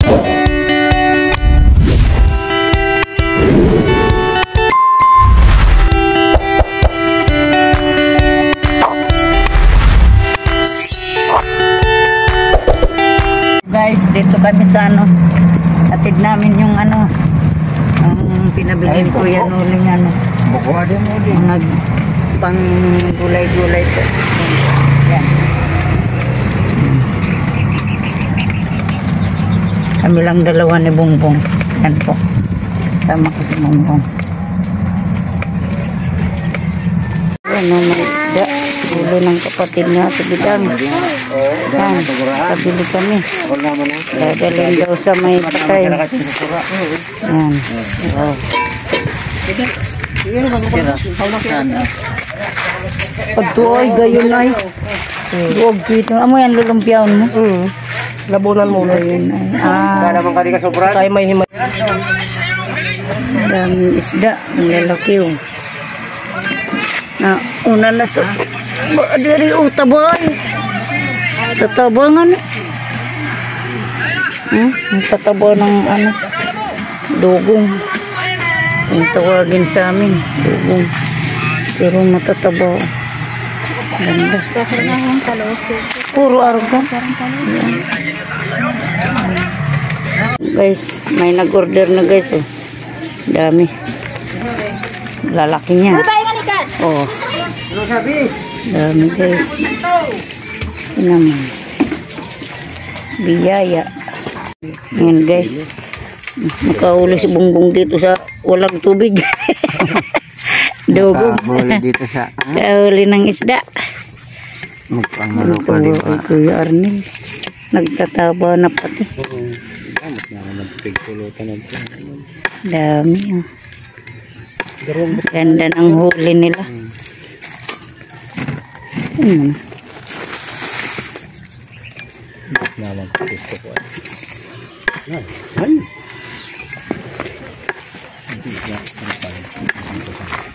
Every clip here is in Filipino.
Guys, dito kami sa ano, atid namin yung ano, ang pinabilin ko yan uling ano, mga pang gulay-gulay po. Yan. Kami lang dalawa ni Bongbong. Yan po. Sama ko si Bongbong. Ano, may isda. Ulo ng kapatid niya sa bidang. Yan. Kabili kami. Dadaling daw sa may patay. Yan. Wow. Pagtuoy, gayon ay. Duog dito. Amo yan, lulumpyaon mo? Labunan mo. Gayon ay. Tayo may himay. Daming isda. Ang lalaki oh. Na una na so. Diri utabay. Tatabangan. Tataba ng ano. Dugong. Ang tawagin sa amin. Dugong. Pero matataba. Ganda. Puro arga. Guys, may nag-order na guys oh. Dami. Lalaki niya. Oh. Dami guys. Ito naman. Biyaya. Yan guys. Makauli si Bongbong dito sa walang tubig. Dugong. Makauli dito sa Kauli ng isda. Magpamalo Ito ay Kuya Arnel. Nagtataba na pati. Dami oh. Ganda ng huli nila.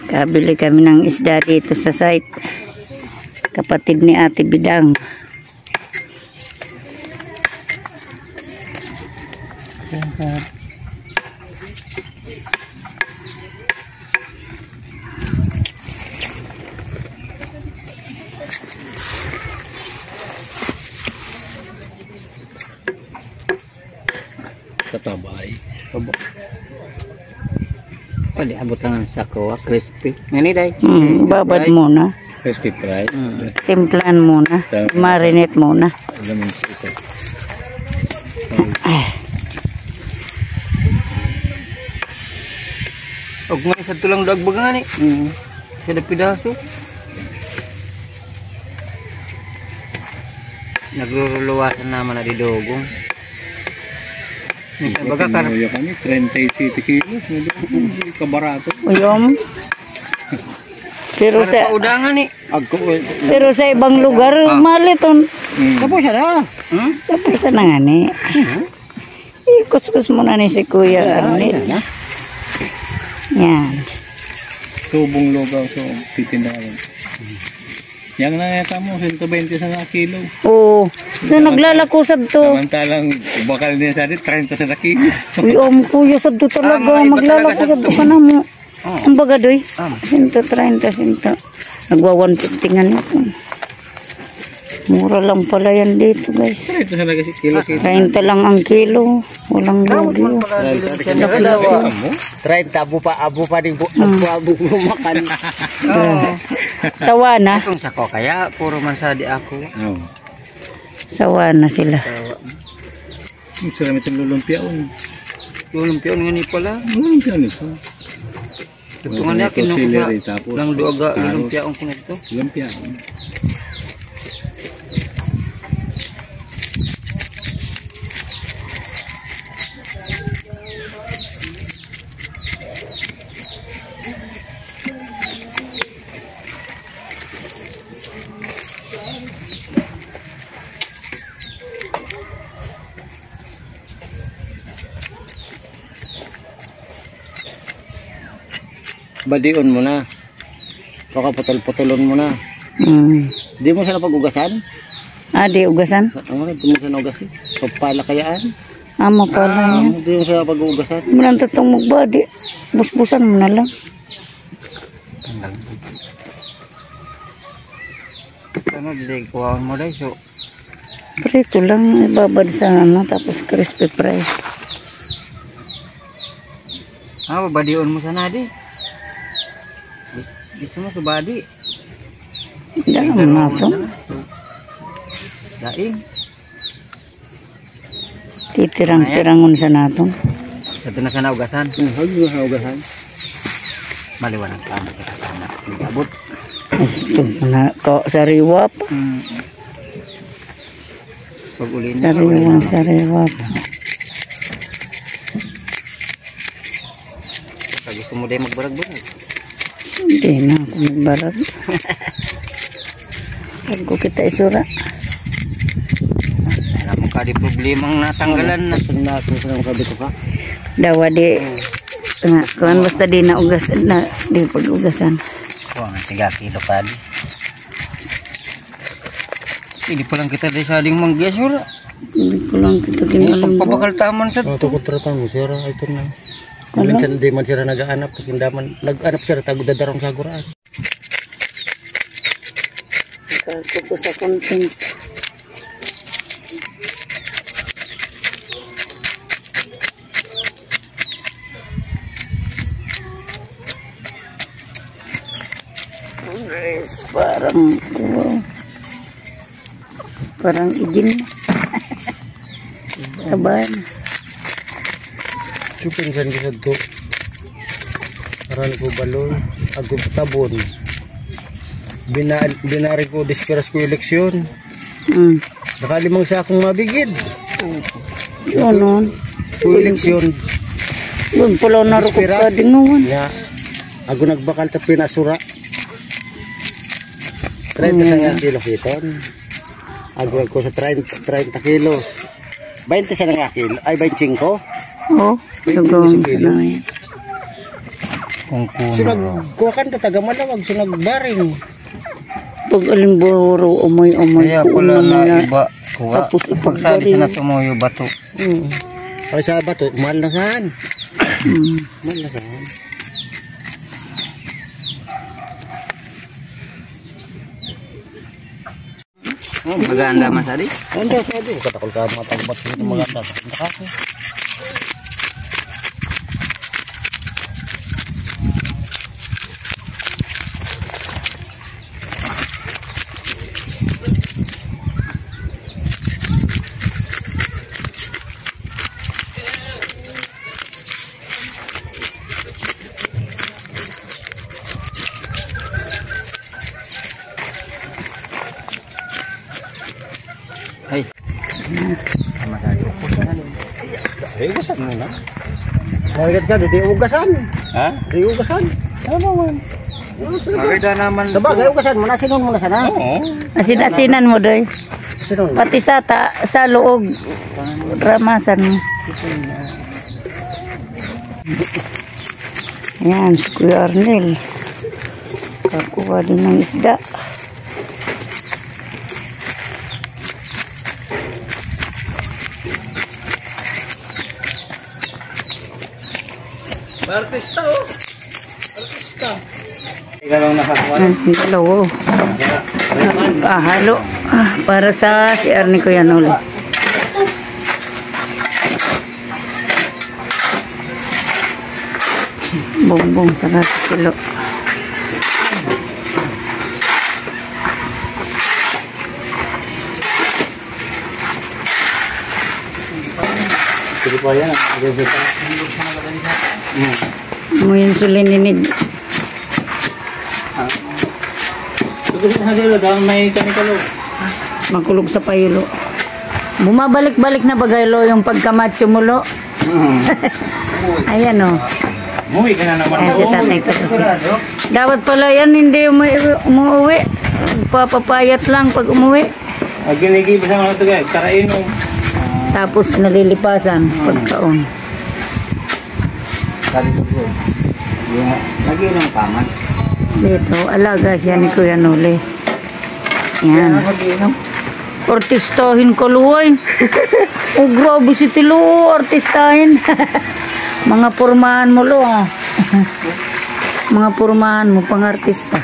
Kabili kami ng isda dito sa site. Kapatid ni Ate Bidang. Katabay. Pwede abutan sa kuwa, crispy. Nani day? Babad muna. Crispy fry. Timplan muna. Marinate muna. Og nga sa tulang dagbag nga ni. Sa dapidaso. Nagluluwasan naman na di dogong. Minsan baga kar. Kami 37 kilos. Kabarato. Uyom. Pero sa udangan ni. pero sa ibang lugar maliton. Tapos na. Tapos na nga ni. Ikus-kus mo na ni si Kuya Arnel. Yan. Tubong lugaw so titindahan. Yang nangeta mo 120 sa kilo. Oo. So naglalako sad to. Samantalang bakal niya sa 30 sa kilo. Uy, Kuya sad to talaga. Maglalako sad to ka na mo. Ang baga doy. 130 sinta. Nagwa 150 nga nito. Mura lang pala yan dito guys. 30 sa kilo. 30 lang ang kilo. Walang lugi. 30 abu pa din abu makan. Sawa na. Kung sako kaya puro man sa di ako. Sawa na sila. Masarap itong lulumpyaon. Lulumpyaon nga ni pala. Lulumpyaon ito. Ito nga niya kinukuha. Lang duaga lulumpyaon ko nito. Lulumpyaon. Badion mo na. Baka putol-putulon mo na. Di mo sila pag-ugasan? Di ugasan? Di mo sila ugasin. Pagpala kayaan. Amo pala yan. Hindi yung sa pag-uugasan. Mulang tatong magbadi. Busbusan mo na lang. Ano, hindi kuhaan mo dahil. So, Prito lang, ibabad sa ano, tapos crispy fry. badion mo sana di. Gusto mo sa badi. Dala mo na ito. Daing. Titirang-tirangon sa nato. Ito na sana ugasan. Huwag na ugasan. Maliwanag tama kita sana. Abot. Ito na ko sariwa pa. Pag uli Sariwa pa. Pag gusto mo din magbarag-barag. Hindi na ako magbarag. Pag ko kita isura. Alam mo ka di problemang natanggalan na. Natin sabi ko ka. Dawa di. Kuan basta di na ugas na di pag-ugasan. Oh, 3 kilo ka di. Hindi pa lang kita di saling manggesura. Hindi ko lang kita kinalam. Pagpabakal taman sa Ito ko tratang mo, sira. Ito na. Minsan di man sira nag-aanap. Nag-aanap sira, tagod dadarong sa guraan. Ito sa content. Guys, parang igin. Sabahan. Supin san kita to. Aran ko balon, ako tabon. Binari ko disperas ko eleksyon. Nakalimang sa akong mabigid. Yun nun. Ko eleksyon. Yun pala narukot ka din nun. Ya, ako nagbakal ta pinasura. 30 sa kilo hiton. Ako sa 30 kilos. 20 sa nga kilo. Ay 25. Oh, sigurong sa yan. kung kuno. Sunag, kuha ka na taga malawag, sunag baring. Pag alimboro, umoy-umoy. Kaya pala na iba. Kuha. Tapos Pagsabi siya na tumuyo bato. Ay sa bato, mahal na saan. Mahal na saan. Oh, maganda masari. Hindi, pwede. Katakol ka mga tagbat dito maganda. Nakaki. Hey. Sama saja. Ay, ugasan mo na. Narigat ka, di ugasan. Ha? Di ugasan. Ano man? Maganda naman. Sabagay, ugasan mo na, sinon mo na sana. Oo. Asin-asinan mo doy. Sinon. Pati sa loob. Ramasan mo. Yan, si Kuya Arnel. Kakuha din ng isda. Artista oh. Artista. Ikaw lang nakakuha. Dalawa. Halo. Para sa si Arnie ko yan ulit. Bongbong sa kilo. Sige pa yan. Mo yung sulininig. May kanikalo. Makulog sa payulo. Bumabalik-balik na bagaylo yung pagkamacho mo lo. Ayan o. Umuwi ka na naman. Ayan si tatay ko siya. Dapat pala yan hindi umuwi. Papapayat lang pag umuwi. Ginigibas ang mga ito guys. Karainom. Tapos nalilipasan pagkaon. Lagi ng paman. Dito, alaga siya ni Kuya Noli. Yan. Artistahin ko, luway. Oh, grabe si Tilo, artistahin. Mga pormahan mo, lo, ah. Mga pormahan mo, pang artista.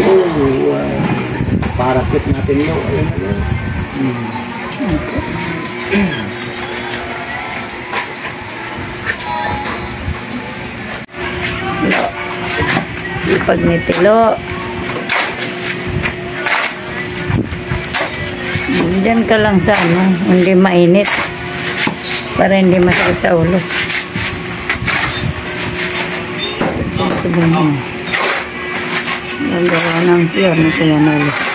Oh, para kit natin lo. Ipag ni Tilo. Diyan ka lang sa ano, hindi mainit. Para hindi masakit sa ulo. Ito ba yun? Nagawa ng siya na kaya nalo.